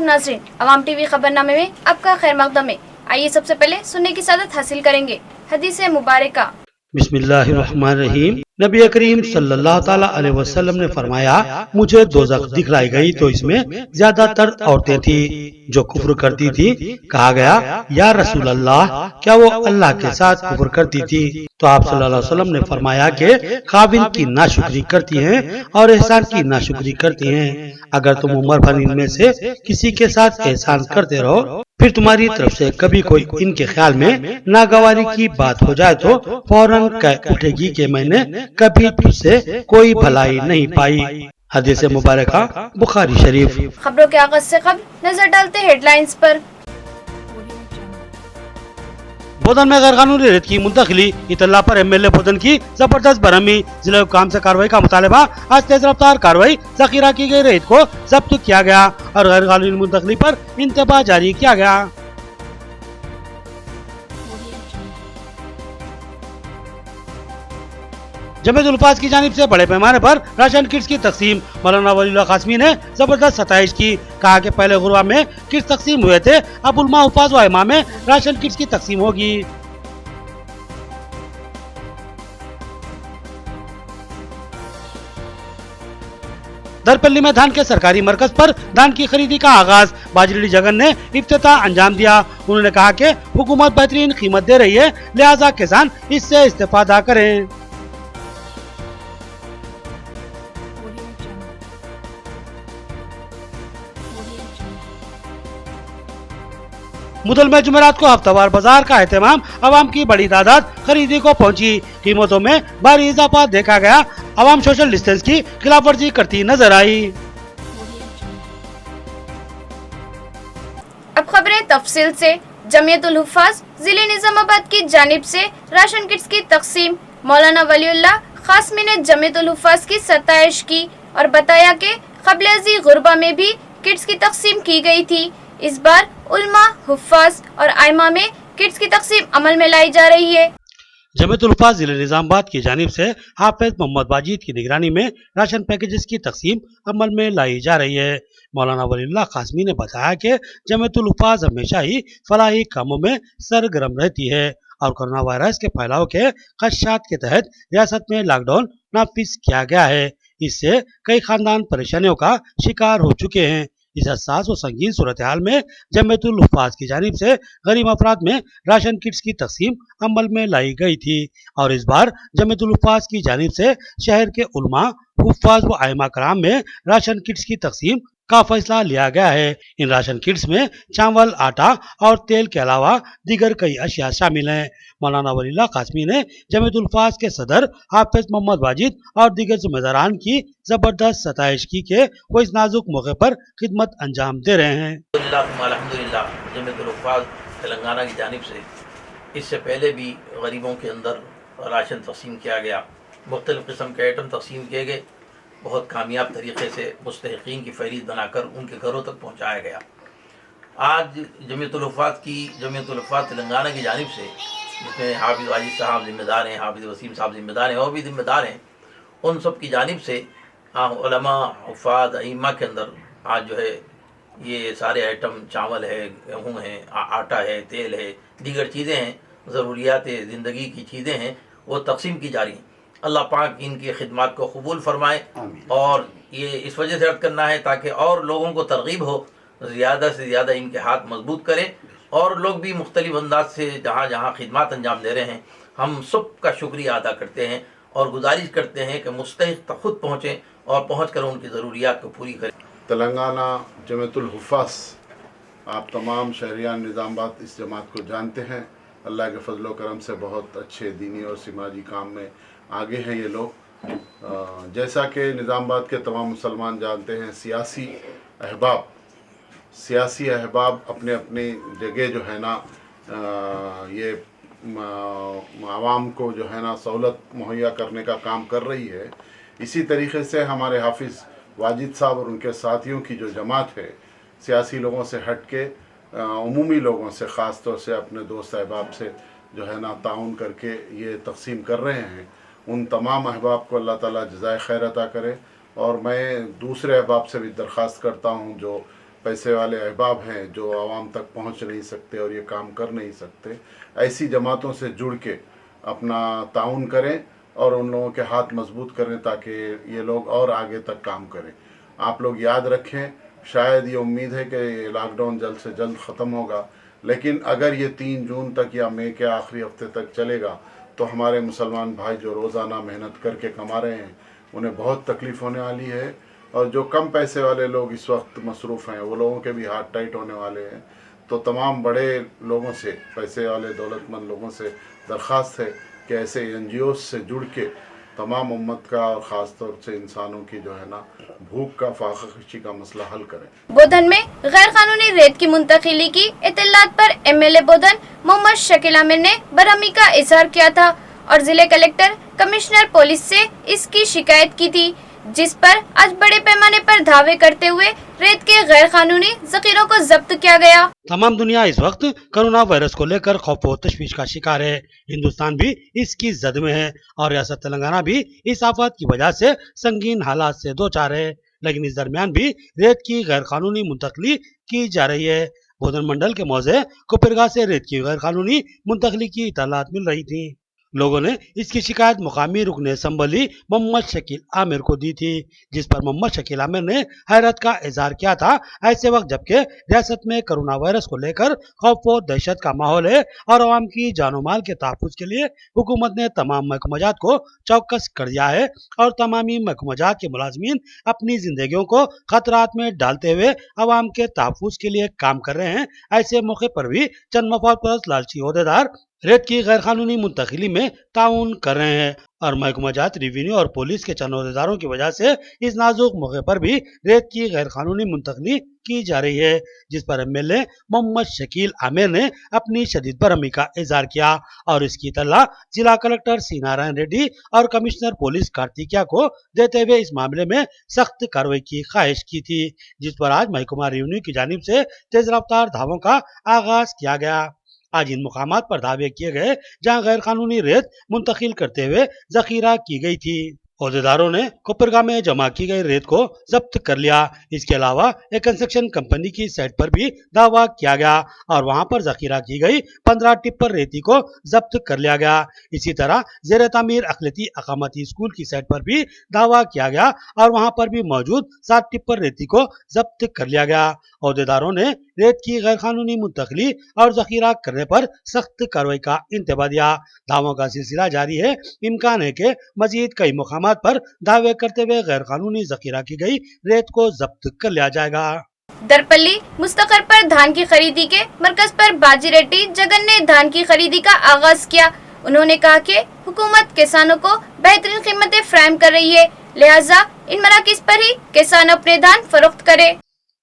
आदाब नाज़रीन, अवाम टीवी खबरनामे में आपका खैर मकदम है। आइए सबसे पहले सुनने की सादत हासिल करेंगे हदीस मुबारका। बिस्मिल्लाहिर्रहमानिर्रहीम। नबी करीम सल्लल्लाहु ताला अलैहि वसल्लम ने फरमाया, मुझे दोज़ख दिखलाई गई तो इसमें ज्यादातर औरतें थी जो कुफ्र करती थी। कहा गया, या रसूल अल्लाह, क्या वो अल्लाह के साथ कुफ्र करती थी? तो आप सल्लल्लाहु अलैहि वसल्लम ने फरमाया कि काबिल की नाशुक्री करती हैं और एहसान की नाशुक्री करती हैं। अगर तुम उम्र भर इनमें से किसी के साथ एहसान करते रहो, फिर तुम्हारी तरफ से कभी कोई इनके ख्याल में नागवारी की बात हो जाए तो फौरन कह उठेगी कि मैंने कभी तुझसे कोई भलाई नहीं पाई। हदीस मुबारका बुखारी शरीफ। खबरों के आगाज से कबल नजर डालते हेडलाइंस पर। बोधन में गैर कानूनी रेत की मुंतकली, इतला पर एमएलए बोधन की जबरदस्त बरहमी। जिला हुकाम से कार्रवाई का मुतालबा। आज तेज रफ्तार कार्रवाई, जखीरा की गई रेत को जब्त किया गया और गैर कानूनी मुंतकली पर इंतबाह जारी किया गया। जमीयतुल हुफ़ाज़ की जानिब से बड़े पैमाने पर राशन किट्स की तकसीम। मौलाना वलीउल्लाह कासमी ने जबरदस्त सताइश की। कहा कि पहले गुरबा में किट्स तकसीम हुए थे, अब उलमा हुफ़ाज़ व इमाम में राशन किट्स की तकसीम होगी। दरपल्ली में धान के सरकारी मरकज पर धान की खरीदी का आगाज। बाजरी जगन ने इफ्तिताह अंजाम दिया। उन्होंने कहा कि हुकूमत बेहतरीन कीमत दे रही है, लिहाजा किसान इससे इस्तेफादा करें। मुदल में जुमेरात को हफ्तावार बाजार का एहतमाम। अवाम की बड़ी तादाद खरीदी को पहुंची। कीमतों में भारी इजाफा देखा गया। अवाम सोशल डिस्टेंस की खिलाफ वर्जी करती नजर आई। अब खबरें तफसील से। जमीयतुल हुफ़ाज़ जिले निजामाबाद की जानिब से राशन किट्स की तकसीम। मौलाना वलीउल्लाह कासमी ने जमीयतुल हुफ़ाज़ की सताइश की और बताया कि क़ब्ल-ए गुरबा में भी किट्स की तकसीम की गई थी। इस बार उलमा, हुफ़ाज़ और आइमा में किट्स की तकसीम अमल में लाई जा रही है। जमीयतुल हुफ़ाज़ जिले निजामाबाद की जानिब से हाफिज मोहम्मद वाजिद की निगरानी में राशन पैकेजेस की तकसीम अमल में लाई जा रही है। मौलाना वलीउल्लाह कासमी ने बताया कि जमीयतुल हुफ़ाज़ हमेशा ही फलाही कामों में सरगर्म रहती है और कोरोना वायरस के फैलाव के खदशात के तहत रियासत में लॉकडाउन नाफिज किया गया है। इससे कई खानदान परेशानियों का शिकार हो चुके हैं। इस हसास व संगीन सूरत हाल में जमीयतुल हुफ़ाज़ की जानिब से गरीब अफराद में राशन किट्स की तकसीम अमल में लाई गई थी और इस बार जमीयतुल हुफ़ाज़ की जानिब से शहर के उलमा, हुफ़ाज़ व आइमा कराम में राशन किट्स की तकसीम का फैसला लिया गया है। इन राशन किट्स में चावल, आटा और तेल के अलावा दीगर कई अशिया शामिल हैं। मौलाना वलीउल्लाह कासमी ने जमीयतुल हुफ़ाज़ के सदर हाफिज मोहम्मद वाजिद और दीगर जिम्मेदारान की जबरदस्त सताइश की कि वो इस नाजुक मौके पर खिदमत अंजाम दे रहे हैं। अल्हम्दुलिल्लाह जमीयतुल हुफ़ाज़ तेलंगाना की जानिब से इससे पहले भी गरीबों के अंदर राशन तकसीम किया गया, मुख्तलिफ़ किस्म के आइटम तकसीम किए गए। बहुत कामयाब तरीके से मुस्तहिक़ीन की फ़हरिस्त बनाकर उनके घरों तक पहुँचाया गया। आज जमीयतुल हुफ़ाज़ तेलंगाना की जानिब से, जिसमें हाफिज़ वाजिद साहब ज़िम्मेदार हैं, हाफिज़ वसीम साहब ज़िम्मेदार हैं और भी ज़िम्मेदार हैं, उन सब की जानिब से उलमा, हुफ़ाज़, अइम्मा के अंदर आज जो है ये सारे आइटम, चावल है, गेहूँ है, आटा है, तेल है, दीगर चीज़ें हैं, ज़रूरियात ज़िंदगी की चीज़ें हैं, वो तकसीम की जा रही हैं। अल्लाह पाक इनकी खिदमत को कबूल फरमाए और ये इस वजह से अर्ज़ करना है ताकि और लोगों को तरगीब हो, ज़्यादा से ज़्यादा इनके हाथ मजबूत करें और लोग भी मुख्तलिफ अंदाज से जहाँ जहाँ खिदमत अंजाम दे रहे हैं, हम सब का शुक्रिया अदा करते हैं और गुजारिश करते हैं कि मुस्तहिक़ तक खुद पहुँचें और पहुँच कर उनकी ज़रूरियात को पूरी करें। तेलंगाना जमीयतुल हुफ़ाज़, आप तमाम शहरियान निज़ामाबाद इस जमात को जानते हैं। अल्लाह के फजल व करम से बहुत अच्छे दीनी और समाजी काम में आगे हैं ये लोग। जैसा कि निज़ामाबाद के तमाम मुसलमान जानते हैं, सियासी अहबाब अपने अपने जगह जो है ना ये आवाम को जो है ना सहूलत मुहैया करने का काम कर रही है। इसी तरीके से हमारे हाफिज़ वाजिद साहब और उनके साथियों की जो जमात है, सियासी लोगों से हट के उमूमी लोगों से, ख़ास तौर से अपने दोस्त अहबाब से जो है ना ताउन करके ये तकसीम कर रहे हैं। उन तमाम अहबाब को अल्लाह ताला जज़ाए खैर अता करे और मैं दूसरे अहबाब से भी दरख्वास्त करता हूँ जो पैसे वाले अहबाब हैं जो आवाम तक पहुंच नहीं सकते और ये काम कर नहीं सकते, ऐसी जमातों से जुड़ के अपना ताउन करें और उन लोगों के हाथ मजबूत करें ताकि ये लोग और आगे तक काम करें। आप लोग याद रखें, शायद ये उम्मीद है कि लॉकडाउन जल्द से जल्द ख़त्म होगा, लेकिन अगर ये 3 जून तक या मई के आखिरी हफ्ते तक चलेगा तो हमारे मुसलमान भाई जो रोज़ाना मेहनत करके कमा रहे हैं उन्हें बहुत तकलीफ़ होने वाली है, और जो कम पैसे वाले लोग इस वक्त मसरूफ़ हैं वो लोगों के भी हाथ टाइट होने वाले हैं। तो तमाम बड़े लोगों से, पैसे वाले दौलतमंद लोगों से दरख्वास्त है कि ऐसे NGOs से जुड़ के तमाम उम्मत का और ख़ास तौर से इंसानों की जो है ना भूख का, फाखिशी का मसला हल करें। बोधन में गैर कानूनी रेत की मुंतकिली की इत्तलात पर MLA बोधन मोहम्मद शकील आमिर ने बरहमी का इजहार किया था और जिले कलेक्टर कमिश्नर पुलिस से इसकी शिकायत की थी, जिस पर आज बड़े पैमाने पर धावे करते हुए रेत के गैर कानूनी जखीरों को जब्त किया गया। तमाम दुनिया इस वक्त कोरोना वायरस को लेकर खौफ व तशवीश का शिकार है। हिंदुस्तान भी इसकी जद में है और रियासत तेलंगाना भी इस आफत की वजह से संगीन हालात से दो चार है, लेकिन इस दरमियान भी रेत की गैर कानूनी मुंतकली की जा रही है। बोधन मंडल के मौजे कोपरगाह से रेत की गैर कानूनी मुंतकली की इत्तलात मिल रही थी। लोगों ने इसकी शिकायत मुकामी रुकन असम्बली मोहम्मद शकील आमिर को दी थी, जिस पर मोहम्मद शकील आमिर ने हैरत का इजहार किया था। ऐसे वक्त जबकि रियासत में कोरोना वायरस को लेकर खौफ व दहशत का माहौल है और आवाम की जानो माल के तहफ्फुज के लिए हुकूमत ने तमाम महकमात को चौकस कर दिया है और तमामी महकमात के मुलाजमीन अपनी जिंदगियों को खतरात में डालते हुए आवाम के तहफ्फुज के लिए काम कर रहे हैं। ऐसे मौके पर भी चंद मफाद परस्त लालची ओहदेदार रेत की गैर कानूनी मुंतकिली में ताउन कर रहे हैं और महकमात, रेवेन्यू और पुलिस के चंद ओहदेदारों की वजह से इस नाजुक मौके पर भी रेत की गैर कानूनी मुंतकिली की जा रही है, जिस पर MLA मोहम्मद शकील आमिर ने अपनी शदीद बरहमी का इजहार किया और इसकी इत्तला जिला कलेक्टर सी नारायण रेड्डी और कमिश्नर पुलिस कार्तिकिया को देते हुए इस मामले में सख्त कार्रवाई की ख्वाहिश की थी, जिस पर आज महकमा रेवेन्यू की जानिब से तेज रफ्तार धावों का आगाज किया गया। आज इन मुकामात पर दावे किए गए जहां गैर कानूनी रेत मुंतकिल करते हुए जखीरा की गई थी। ओहदेदारों ने कोपरगाह में जमा की गई रेत को जब्त कर लिया। इसके अलावा एक कंस्ट्रक्शन कंपनी की साइट पर भी दावा किया गया और वहां पर जखीरा की गई 15 टिप्पर रेती को जब्त कर लिया गया। इसी तरह जेर तामीर अखिलती अकामती स्कूल की साइट पर भी दावा किया गया और वहां पर भी मौजूद 7 टिप्पर रेती को जब्त कर लिया गया। ओहदेदारों ने रेत की गैर कानूनी मुंतकिली और जखीरा करने पर सख्त कार्रवाई का इंतबा दिया। दावों का सिलसिला जारी है। इम्कान है कि मजीद कई मुकामात पर दावे करते हुए गैर कानूनी जखीरा की गई रेत को जब्त कर लिया जाएगा। दरपल्ली मुस्तकर पर धान की खरीदी के मरकज पर बाजी रेड्डी जगन ने धान की खरीदी का आगाज किया। उन्होंने कहा कि हुकूमत किसानों को बेहतरीन कीमतें फराहम कर रही है, लिहाजा इन मराकिज पर ही किसान अपने धान फरोख्त करे।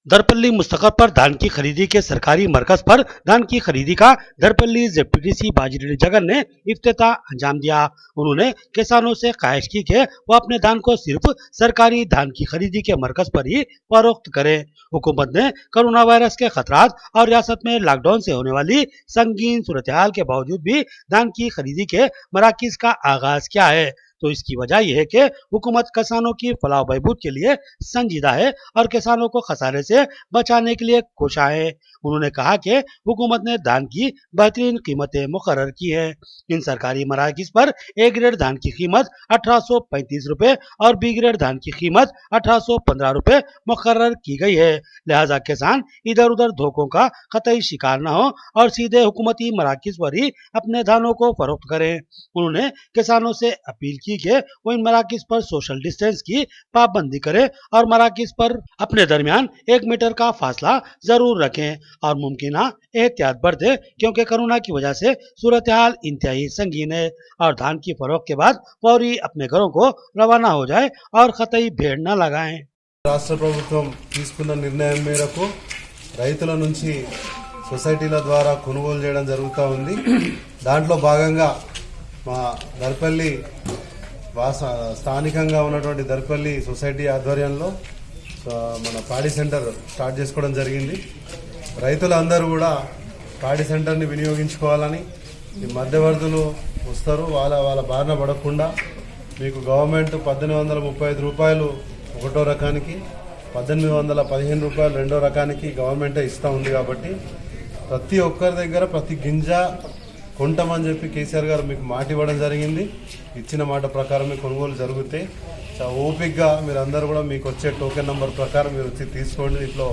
दरपल्ली मुस्तकर पर धान की खरीदी के सरकारी मरकज पर धान की खरीदी का दरपल्ली ZPTC बाजी रेड्डी जगन ने इफ्तिताह अंजाम दिया। उन्होंने किसानों से ख्वाहिश की कि वो अपने धान को सिर्फ सरकारी धान की खरीदी के मरकज पर ही फरोख्त करें। हुकूमत ने कोरोना वायरस के खतरात और रियासत में लॉकडाउन से होने वाली संगीन सूरत हाल के बावजूद भी धान की खरीदी के मराकिज का आगाज किया है, तो इसकी वजह यह है कि हुकूमत किसानों की फलाह बहबूद के लिए संजीदा है और किसानों को खसारे से बचाने के लिए कोशा है। उन्होंने कहा कि हुकूमत ने धान की बेहतरीन कीमतें मुकर्रर की है। इन सरकारी मराकिज पर A ग्रेड धान की कीमत 1835 रुपए और B ग्रेड धान की कीमत 1815 रुपए मुकर्रर की गई है, लिहाजा किसान इधर उधर धोखों का कतई शिकार न हो और सीधे हुकूमती मराकिज पर ही अपने धानों को फरोख्त करें। उन्होंने किसानों से अपील की कि वो इन मराकिज पर सोशल डिस्टेंस की पाबंदी करें और मराकिज पर अपने दरमियान 1 मीटर का फासला जरूर रखें और मुमकिन एहतियात बरतें, क्योंकि कोरोना की वजह से सूरत हाल इंतहाई संगीन है और धान की फरोख्त के बाद फौरी अपने घरों को रवाना हो जाए और कतई भीड़ न लगाएं। రాష్ట్ర ప్రభుత్వం తీసుకున్న నిర్ణయం మేరకు రైతుల నుంచి సొసైటీల ద్వారా కొనుగోలు చేయడం జరుగుతూ ఉంది। దాంట్లో భాగంగా మా దర్పల్లి స్థానికంగా ఉన్నటువంటి దర్పల్లి సొసైటీ ఆధ్వర్యంలో మన పాడి సెంటర్ స్టార్ట్ చేసుకోవడం జరిగింది। రైతులందరూ కూడా పాడి సెంటర్ని వినియోగించుకోవాలని, ఈ మధ్యవర్తులు వస్తారు వాళ్ళ బారిన పడకుండా మీకు గవర్నమెంట్ 1835 రూపాయలు ఒకటో రకానికి, 1815 రూపాయలు రెండో రకానికి గవర్నమెంటే ఇస్తూ ఉంది. కాబట్టి ప్రతి ఒక్కరి దగ్గర ప్రతి గింజ కొంటామని చెప్పి కేసీఆర్ గారు మీకు మాట ఇవ్వడం జరిగింది. ఇచ్చిన మాట ప్రకారం కొనుగోలు జరుగుతాయి. చాలా ఓపికగా మీరు అందరూ కూడా మీకు వచ్చే టోకెన్ నంబర్ ప్రకారం మీరు వచ్చి తీసుకోండి. ఇంట్లో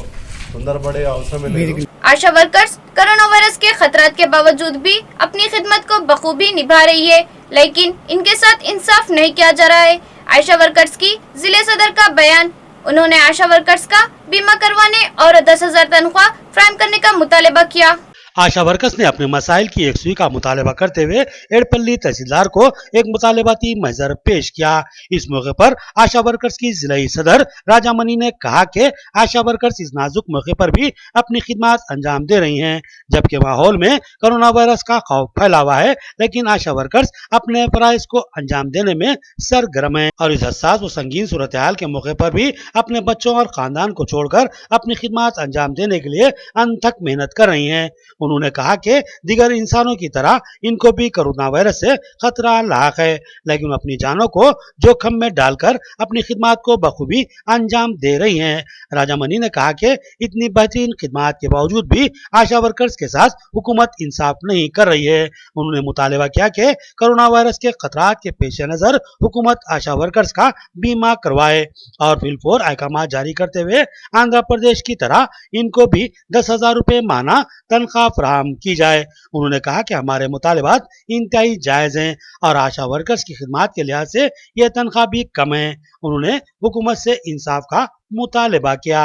తొందరపడే అవసరమే లేదు. आशा वर्कर्स कोरोना वायरस के खतरात के बावजूद भी अपनी खिदमत को बखूबी निभा रही है, लेकिन इनके साथ इंसाफ नहीं किया जा रहा है। आशा वर्कर्स की जिले सदर का बयान, उन्होंने आशा वर्कर्स का बीमा करवाने और 10,000 तनख्वाह फराहम करने का मुतालबा किया। आशा वर्कर्स ने अपने मसाइल की एकसुई का मुतालबा करते हुए एड़पल्ली तहसीलदार को एक मुतालबाती महजर पेश किया। इस मौके पर आशा वर्कर्स की जिलाई सदर राजा मनी ने कहा कि आशा वर्कर्स इस नाजुक मौके पर भी अपनी खिदमत अंजाम दे रही हैं, जबकि माहौल में कोरोना वायरस का खौफ फैला हुआ है, लेकिन आशा वर्कर्स अपने फराइज को अंजाम देने में सरगर्म है और इस हसास व संगीन सूरत हाल के मौके पर भी अपने बच्चों और खानदान को छोड़कर अपनी खिदमत अंजाम देने के लिए अनथक मेहनत कर रही हैं। उन्होंने कहा कि दिगर इंसानों की तरह इनको भी कोरोना वायरस से खतरा लाक है, लेकिन अपनी जानों को जोखिम में डालकर अपनी खिदमत को बखूबी अंजाम दे रही हैं। राजा मनी ने कहा कि इतनी बेहतरीन खिदमत के बावजूद भी आशा वर्कर्स के साथ हुकूमत इंसाफ नहीं कर रही है। उन्होंने मुतालबा किया कि कोरोना वायरस के खतरात के पेश नजर हुकूमत आशा वर्कर्स का बीमा करवाए और फिलफोर अहकाम जारी करते हुए आंध्र प्रदेश की तरह इनको भी 10,000 रुपए माना तनख्वाह फराहम की जाए। उन्होंने कहा कि हमारे मुतालबात इंतहाई जायज हैं और आशा वर्कर्स की खिदमत के लिहाज से यह तनख्वाह भी कम है। उन्होंने हुकूमत से इंसाफ का मुतालबा किया।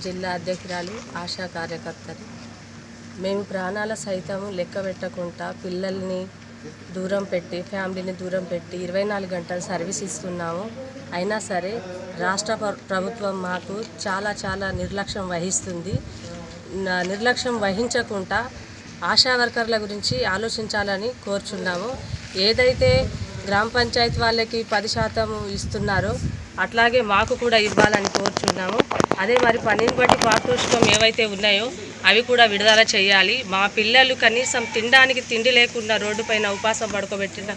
జిల్లా అధ్యక్షురాలు ఆశా కార్యకర్తలు మేము ప్రాణాల సైతము లెక్క పెట్టకుండా పిల్లల్ని దూరం పెట్టి ఫ్యామిలీని దూరం పెట్టి 24 గంటలు సర్వీస్ ఇస్తున్నాము. అయినా సరే రాష్ట్ర ప్రభుత్వం మాకు చాలా నిర్లక్ష్యం వహిస్తుంది. నిర్లక్ష్యం వహించకుండా ఆశా వర్కర్ల గురించి ఆలోచించాలని కోరుచున్నాము. ఏదైతే గ్రామ పంచాయతీ వాళ్ళకి 10% ఇస్తున్నారో అట్లాగే మాకు కూడా ఇవ్వాలని కోరుచున్నాము. అదే మరి పనిని బట్టి పారితోషికం ఏవైతే ఉన్నాయో అవి కూడా విడుదల చేయాలి. మా పిల్లలు కనీసం తినడానికి తిండి లేకుండా రోడ్డు పైన ఉపాసం పడుకోబెట్టిన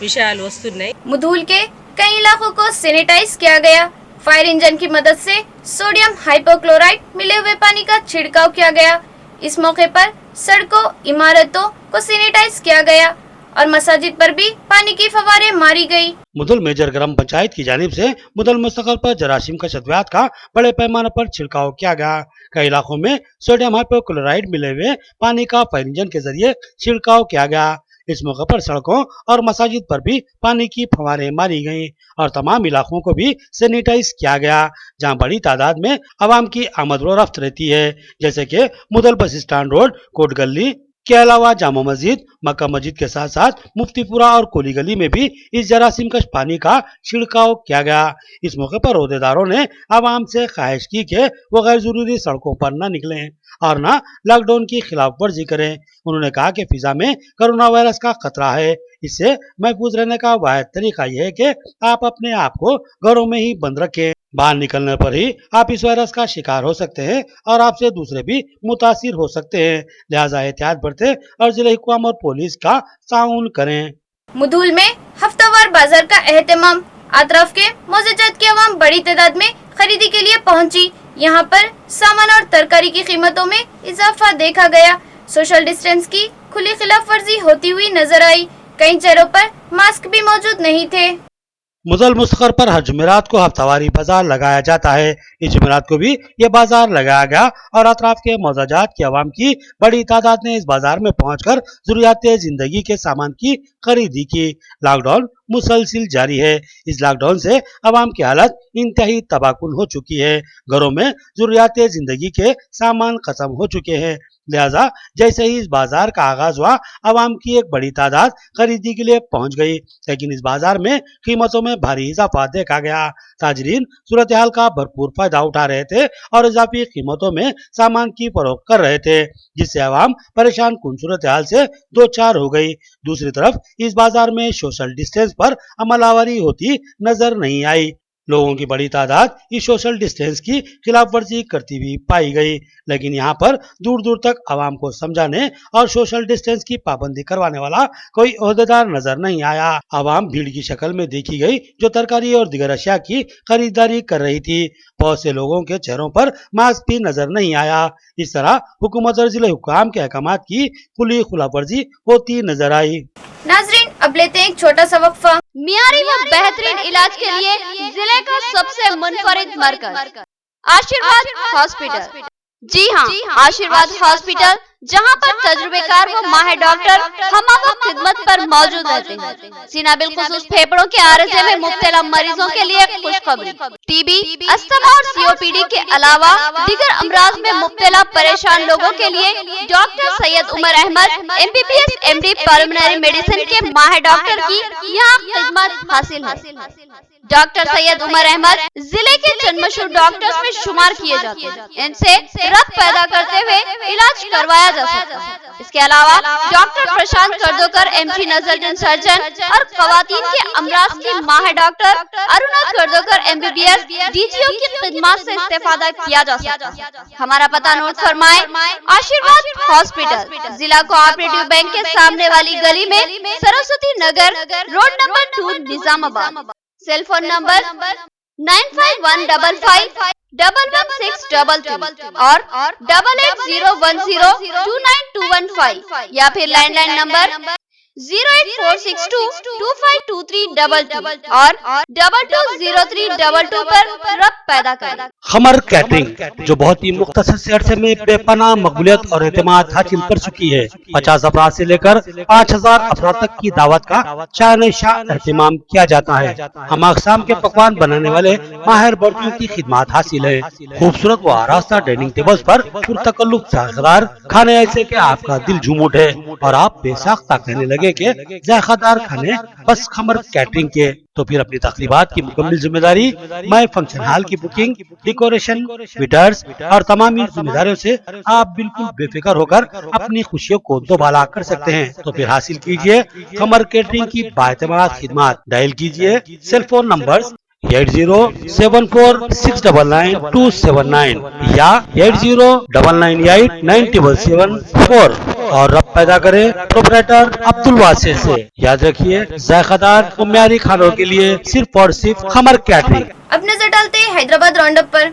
విషయాలు వస్తున్నాయి. मुधूल के कई इलाकों को सैनिटाइज किया गया। फायर इंजन की मदद से सोडियम हाइपोक्लोराइड मिले हुए पानी का छिड़काव किया गया। इस मौके पर सड़कों, इमारतों को सैनिटाइज किया गया और मसाजिद पर भी पानी की फव्वारें मारी गई। मुदल मेजर ग्राम पंचायत की जानिब से मुदल मुस्तकल पर जरासीम का शतवात का बड़े पैमाने पर छिड़काव किया गया। कई इलाकों में सोडियम हाइपोक्लोराइड मिले हुए पानी का फायर इंजन के जरिए छिड़काव किया गया। इस मौके पर सड़कों और मसाजिद पर भी पानी की फव्वारें मारी गईं और तमाम इलाकों को भी सैनिटाइज किया गया, जहां बड़ी तादाद में आवाम की आमद व रफ्त रहती है, जैसे कि मुदल बस स्टैंड रोड, कोट गली के अलावा जामा मस्जिद, मक्का मस्जिद के साथ साथ मुफ्तीपुरा और कोली गली में भी इस जरासीम कश पानी का छिड़काव किया गया। इस मौके पर ओहदेदारों ने आवाम से ख्वाहिश की कि वो गैर जरूरी सड़कों पर न निकलें और न लॉकडाउन की खिलाफ वर्जी करें। उन्होंने कहा कि फिजा में कोरोना वायरस का खतरा है, इससे महफूज रहने का वाहिद तरीका यह है कि आप अपने आप को घरों में ही बंद रखें। बाहर निकलने पर ही आप इस वायरस का शिकार हो सकते हैं और आपसे दूसरे भी मुतासिर हो सकते हैं, लिहाजा एहतियात बरतें और जिला हुक्काम और पुलिस का ताउन करें। मुधूल में हफ्तावार बाजार का एहतमाम, अतराफ के मौजूदात की आवाम बड़ी तादाद में खरीदी के लिए पहुंची। यहाँ पर सामान और तरकारी की कीमतों में इजाफा देखा गया। सोशल डिस्टेंस की खुली खिलाफ वर्जी होती हुई नजर आई। कई चेहरों पर मास्क भी मौजूद नहीं थे। मुदल मुस्तकर पर हर जुमेरात को हफ्तावारी बाजार लगाया जाता है। इस जुमेरात को भी ये बाजार लगाया गया और अतराफ के मौजाजात की आवाम की बड़ी तादाद ने इस बाजार में पहुंचकर जरूरियात जिंदगी के सामान की खरीदी की। लॉकडाउन मुसलसिल जारी है। इस लॉकडाउन से आवाम की हालत इंतहाई तबाहकुन हो चुकी है। घरों में जरूरियात जिंदगी के सामान खत्म हो चुके हैं, लिहाजा जैसे ही इस बाजार का आगाज हुआ, आवाम की एक बड़ी तादाद खरीदी के लिए पहुंच गई, लेकिन इस बाजार में कीमतों में भारी इजाफा देखा गया। ताजरीन सूरत हाल का भरपूर फायदा उठा रहे थे और इजाफी कीमतों में सामान की फरोख्त कर रहे थे, जिससे आवाम परेशान कुन सूरत हाल से दो चार हो गई। दूसरी तरफ इस बाजार में सोशल डिस्टेंस पर अमलावरी होती नजर नहीं आई। लोगों की बड़ी तादाद इस सोशल डिस्टेंस की खिलाफ वर्जी करती हुई पाई गई, लेकिन यहाँ पर दूर दूर तक आवाम को समझाने और सोशल डिस्टेंस की पाबंदी करवाने वाला कोई ओहदेदार नजर नहीं आया। आवाम भीड़ की शक्ल में देखी गई जो तरकारी और दीगर अशिया की खरीदारी कर रही थी। बहुत से लोगों के चेहरों पर मास्क भी नजर नहीं आया। इस तरह हुकूमत और जिले हुक्काम के अहकामात की खुली खिलाफवर्जी होती नजर आई। नाजरीन, अब लेते हैं एक छोटा सा वक्फा। मियारी व बेहतरीन इलाज के लिए जिले का सबसे मुनफरिद मरकज आशीर्वाद हॉस्पिटल। जी हाँ, आशीर्वाद हॉस्पिटल, जहाँ पर तजुर्बेकार व माहिर डॉक्टर हमवक्त खिदमत पर मौजूद रहते हैं। सीना बिलखुसूस फेफड़ों के आरज़े में मुब्तला मरीजों के लिए खुशखबरी। टीबी, अस्थमा और सीओपीडी के अलावा दीगर अमराज में मुब्तला परेशान लोगों के लिए doctor Syed Umar Ahmed MBBS MD pulmonary medicine के माहिर डॉक्टर की यहाँ खिदमत हासिल है। डॉक्टर सैयद उमर अहमद जिले के चंद मशहूर डॉक्टर्स में शुमार किए जाते हैं। इनसे रक्त पैदा करते हुए इलाज करवाया जा सकता है। इसके अलावा डॉक्टर प्रशांत कर्दोकर MG नजरजन सर्जन और खवातीन के अमराज की माहिर डॉक्टर अरुणा कर्दोकर MBBS DGO की खिदमत से इस्तेफादा किया जा सकता है। हमारा पता नोट फरमाए, आशीर्वाद हॉस्पिटल, जिला कोऑपरेटिव बैंक के सामने वाली गली में, Saraswati Nagar, road number 2, Nizamabad. Cell phone number 9515511622 और 8801029215 या फिर लैंडलाइन नंबर 08462252322 और 220322 पर रब्त पैदा करें। खमर कैटरिंग जो बहुत ही मुख्तसर से अरसे में बेपनाह मकबूलियत और एतमाद हासिल कर चुकी है। 50 अफराद से लेकर 5000 अफराद तक की दावत का शान शाह एहतमाम किया जाता है। हम अक़साम के पकवान बनाने वाले माहिर बर्तियों की खिदमत हासिल है। खूबसूरत व आरास्ता डाइनिंग टेबल्स पर पुरतकल्लुफ़ जायकेदार खाने ऐसे के आपका दिल झूम उठे और आप बेसाख्ता कहने लगे के जायकेदार खाने बस खमर कैटरिंग के। तो फिर अपनी तकरीबात की मुकम्मल जिम्मेदारी माय फंक्शन हॉल की बुकिंग, डेकोरेशन, वेटर्स और तमाम जिम्मेदारियों से आप बिल्कुल बेफिक्र होकर अपनी खुशियों को दोबाला कर सकते हैं। तो फिर हासिल कीजिए खमर कैटरिंग की बाएतमाद खिदमत। डायल कीजिए सेल फोन नंबर 8074699279 या 8099897774 और रब्त पैदा करें प्रोपराइटर अब्दुल वासिर से। याद रखिए, जायकेदार और म्यारी खानों के लिए सिर्फ और सिर्फ खमर कैटरिंग। अब नजर डालते हैं हैदराबाद राउंडअप पर।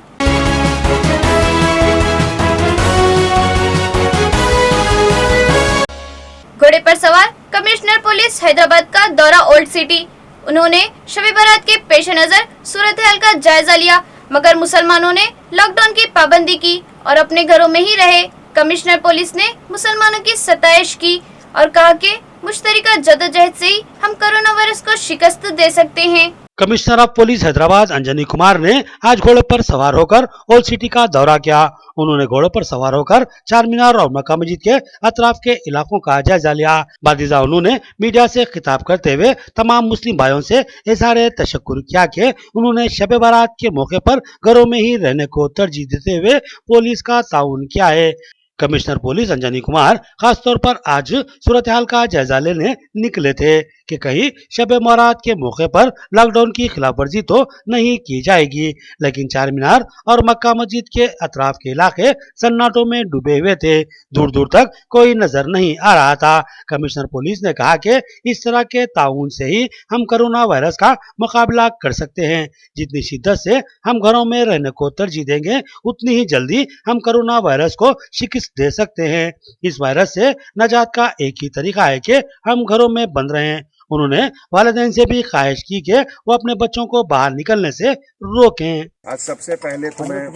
घोड़े पर सवार कमिश्नर पुलिस हैदराबाद का दौरा ओल्ड सिटी। उन्होंने शबे बारात के पेश नजर सूरत हाल का जायजा लिया, मगर मुसलमानों ने लॉकडाउन की पाबंदी की और अपने घरों में ही रहे। कमिश्नर पुलिस ने मुसलमानों की सताइश की और कहा कि मुश्तरका जदोजहद से ही हम कोरोना वायरस को शिकस्त दे सकते हैं। Commissioner of police Hyderabad Anjani Kumar ने आज घोड़े पर सवार होकर ओल्ड सिटी का दौरा किया। उन्होंने घोड़े पर सवार होकर चार मीनार और मक्का मस्जिद के अतराफ के इलाकों का जायजा लिया। बादिजा उन्होंने मीडिया से खिताब करते हुए तमाम मुस्लिम भाइयों से इज़हार तशक्कुर किया कि उन्होंने शब बारात के मौके पर घरों में ही रहने को तरजीह देते हुए पुलिस का ताउन किया है। कमिश्नर पुलिस अंजनी कुमार खास तौर पर आज सूरत हाल का जायजा लेने निकले थे कि कहीं शब बारात के मौके पर लॉकडाउन की खिलाफवर्जी तो नहीं की जाएगी, लेकिन चार मीनार और मक्का मस्जिद के अतराफ के इलाके सन्नाटों में डूबे हुए थे। दूर दूर तक कोई नजर नहीं आ रहा था। कमिश्नर पुलिस ने कहा कि इस तरह के ताउन से ही हम कोरोना वायरस का मुकाबला कर सकते हैं। जितनी शिद्दत से हम घरों में रहने को तरजीह देंगे, उतनी ही जल्दी हम कोरोना वायरस को शिकस्त दे सकते हैं। इस वायरस से नजात का एक ही तरीका है कि हम घरों में बंद रहें। उन्होंने वालिदैन से भी ख्वाहिश की कि वो अपने बच्चों को बाहर निकलने से रोकें। आज सबसे पहले तो मैं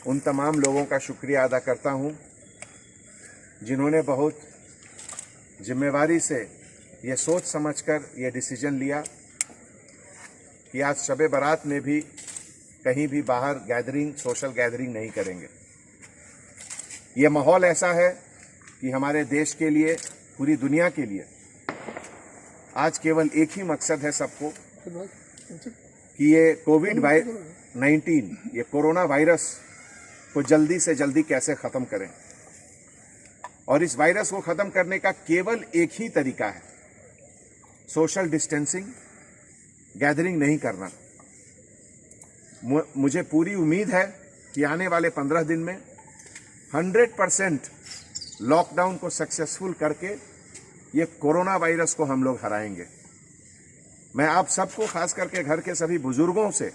उन तमाम लोगों का शुक्रिया अदा करता हूं जिन्होंने बहुत जिम्मेवारी से ये सोच समझकर ये डिसीजन लिया कि आज शब बारात में भी कहीं भी बाहर गैदरिंग, सोशल गैदरिंग नहीं करेंगे। ये माहौल ऐसा है कि हमारे देश के लिए, पूरी दुनिया के लिए आज केवल एक ही मकसद है सबको कि ये कोविड-19, ये कोरोना वायरस को जल्दी से जल्दी कैसे ख़त्म करें। और इस वायरस को ख़त्म करने का केवल एक ही तरीका है, सोशल डिस्टेंसिंग, गैदरिंग नहीं करना। मुझे पूरी उम्मीद है कि आने वाले 15 दिन में 100% लॉकडाउन को सक्सेसफुल करके ये कोरोना वायरस को हम लोग हराएंगे। मैं आप सबको, खास करके घर के सभी बुजुर्गों से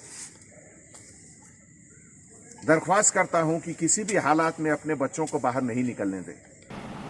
दरख्वास्त करता हूं कि किसी भी हालात में अपने बच्चों को बाहर नहीं निकलने दें।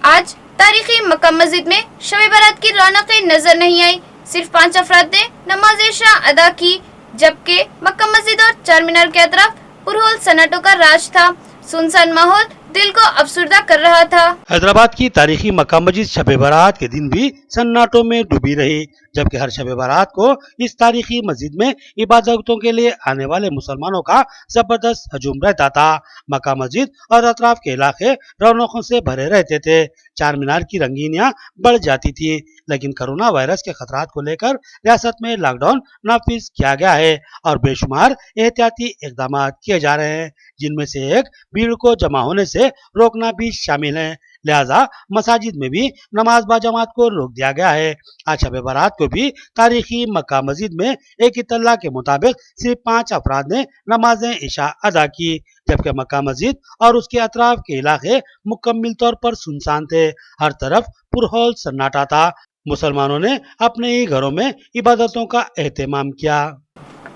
आज तारीखी मक्का मस्जिद में शब बारात की रौनकें नजर नहीं आई। सिर्फ 5 अफराद ने नमाज इशा अदा की, जबकि मक्का मस्जिद और चार मीनार के अतराफ पुरहोल सन्नाटों का राज था। सुनसान माहौल दिल को अफसुर्दा कर रहा था। हैदराबाद की तारीखी मक्का मस्जिद शब बारात के दिन भी सन्नाटों में डूबी रही, जबकि हर शब बारात को इस तारीखी मस्जिद में इबादतों के लिए आने वाले मुसलमानों का जबरदस्त हजूम रहता था। मक्का मस्जिद और अतराफ के इलाके रौनकों से भरे रहते थे। चार मीनार की रंगीनियां बढ़ जाती थी, लेकिन कोरोना वायरस के खतरात को लेकर रियासत में लॉकडाउन नाफिज किया गया है और बेशुमार एहतियाती इकदाम किए जा रहे हैं, जिनमें से एक भीड़ को जमा होने से रोकना भी शामिल है। लिहाजा मसाजिद में भी नमाज बाजमात को रोक दिया गया है। आज शब बारात को भी तारीखी मक्का मस्जिद में एक इत्तला के मुताबिक सिर्फ 5 अफराद ने नमाज इशा अदा की, जबकि मक्का मस्जिद और उसके अतराफ के इलाके मुकम्मल तौर पर सुनसान थे। हर तरफ पुरहोल सन्नाटा था। मुसलमानों ने अपने ही घरों में इबादतों का एहतमाम किया।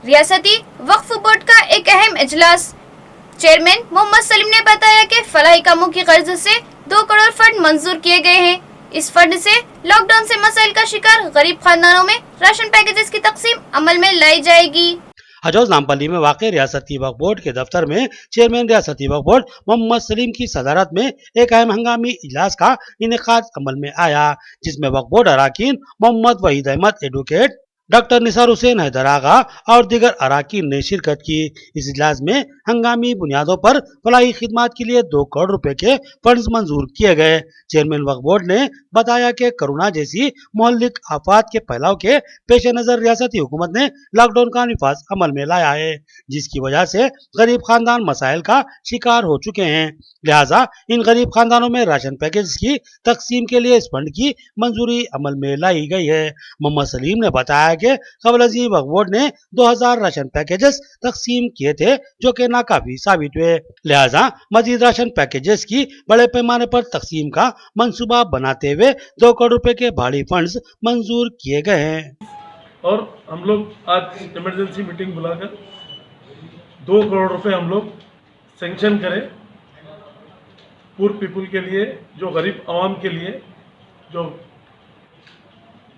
रियासती वक्फ बोर्ड का एक अहम इजलास। चेयरमैन मोहम्मद सलीम ने बताया कि फलाही कामों की गर्ज से 2 करोड़ फंड मंजूर किए गए हैं। इस फंड से लॉकडाउन से मसाइल का शिकार गरीब खानदानों में राशन पैकेजेस की तकसीम अमल में लाई जाएगी। हजौज नामपल्ली में वाक़ रियासती वक्फ बोर्ड के दफ्तर में चेयरमैन रियासती वक्फ बोर्ड मोहम्मद सलीम की सदारत में एक अहम हंगामी इजलास का इनेकाद अमल में आया, जिसमें वक्फ बोर्ड अराकीन मोहम्मद वहीद अहमद एडवोकेट, डॉक्टर निसार हुसैन हैदर आगा और दीगर अराकीन ने शिरकत की। इस इजलास में हंगामी बुनियादों पर फलाही खिदमात के लिए 2 करोड़ रुपए के फंड्स मंजूर किए गए। चेयरमैन वक्फ बोर्ड ने बताया कि कोरोना जैसी मोहल्लिक आफात के फैलाव के पेश नजर रियासती हुकूमत ने लॉकडाउन का निफाज अमल में लाया है, जिसकी वजह से गरीब खानदान मसाइल का शिकार हो चुके हैं। लिहाजा इन गरीब खानदानों में राशन पैकेज की तकसीम के लिए इस फंड की मंजूरी अमल में लाई गई है। मोहम्मद सलीम ने बताया कि कबल अज़ीम वक्फ बोर्ड ने 2000 राशन पैकेजेस तकसीम किए थे, जो कि नाकाफी साबित हुए। लिहाजा मजीद राशन पैकेजेस की बड़े पैमाने पर तकसीम का मंसूबा बनाते हुए 2 करोड़ रुपए के भारी फंड्स मंजूर किए गए हैं। और हम लोग आज इमरजेंसी मीटिंग बुलाकर 2 करोड़ रुपए हम लोग सेंक्शन करें पुअर पीपल के लिए, जो गरीब आवाम के लिए,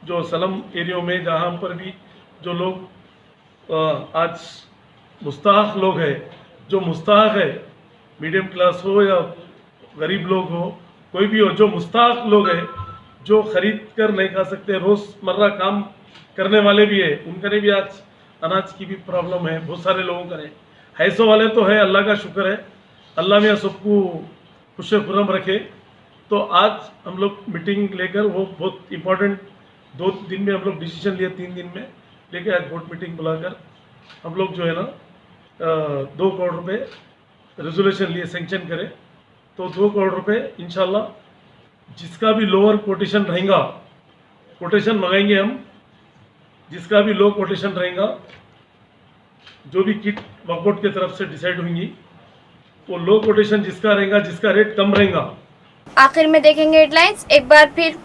जो सलम एरियो में जहाँ पर भी जो लोग आज मुस्ताहक लोग हैं, जो मुस्ताहक है, मीडियम क्लास हो या गरीब लोग हो, कोई भी हो, जो मुस्ताहक लोग हैं, जो खरीद कर नहीं खा सकते, रोज़मर्रा काम करने वाले भी है, उनके भी आज अनाज की भी प्रॉब्लम है। बहुत सारे लोगों का है, हैसो वाले तो है, अल्लाह का शुक्र है, अल्लाह में सबको खुश खुर्रम रखे। तो आज हम लोग मीटिंग लेकर, वो बहुत इम्पोर्टेंट 2 दिन में हम लोग डिसीजन लिए, 3 दिन में लेके आज बोर्ड मीटिंग बुलाकर हम लोग जो है ना 2 करोड़ रुपए रेजोल्यूशन लिए, सेंक्शन करें। तो 2 करोड़ रुपए इंशाल्लाह जिसका भी लोअर कोटेशन रहेगा, कोटेशन मंगाएंगे हम, जिसका भी लो कोटेशन रहेगा, जो भी किट वक्फ बोर्ड की तरफ से डिसाइड होंगी, वो लो कोटेशन जिसका रहेगा, जिसका रेट कम रहेगा। आखिर में देखेंगे हेडलाइंस एक बार फिर।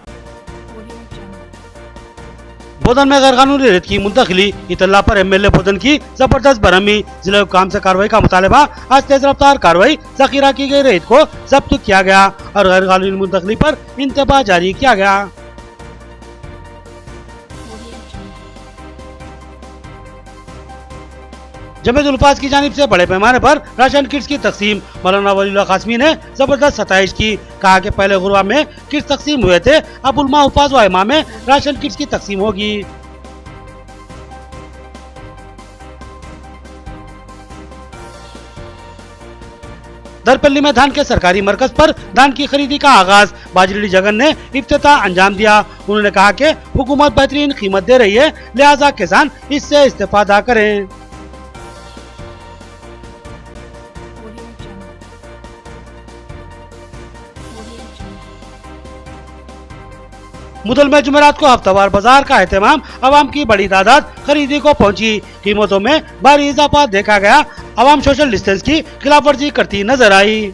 बोधन में गैर कानूनी रेत की मुंतकिली, इतला पर एमएलए बोधन की जबरदस्त बरहमी। जिला काम से कार्रवाई का मुतालबा। आज तेज रफ्तार कार्रवाई, जखीरा की गई रेत को जब्त किया गया और गैर कानूनी मुंतकिली पर इंतबाह जारी किया गया। जमीयतुल हुफ़ाज़ की जानिब से बड़े पैमाने पर राशन किट्स की तकसीम। मौलाना वलीउल्लाह कासमी ने जबरदस्त सताइश की, कहा कि पहले गुरबा में किट्स तकसीम हुए थे, अब उलमा हुफ़ाज़ व इमाम में राशन किट्स की तकसीम होगी। दरपल्ली में धान के सरकारी मरकज पर धान की खरीदी का आगाज। बाजरेडी जगन ने इफ्तिताह अंजाम दिया। उन्होंने कहा कि हुकूमत बेहतरीन कीमत दे रही है, लिहाजा किसान इससे इस्तेफादा करें। मुदल में जुमेरात को हफ्तावार बाजार का एहतमाम, आवाम की बड़ी तादाद खरीदी को पहुंची। कीमतों में भारी इजाफा देखा गया। आवाम सोशल डिस्टेंस की खिलाफ वर्जी करती नजर आई।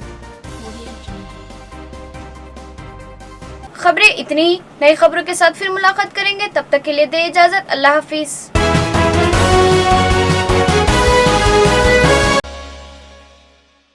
खबरें इतनी, नई खबरों के साथ फिर मुलाकात करेंगे, तब तक के लिए दे इजाजत। अल्लाह हाफिज।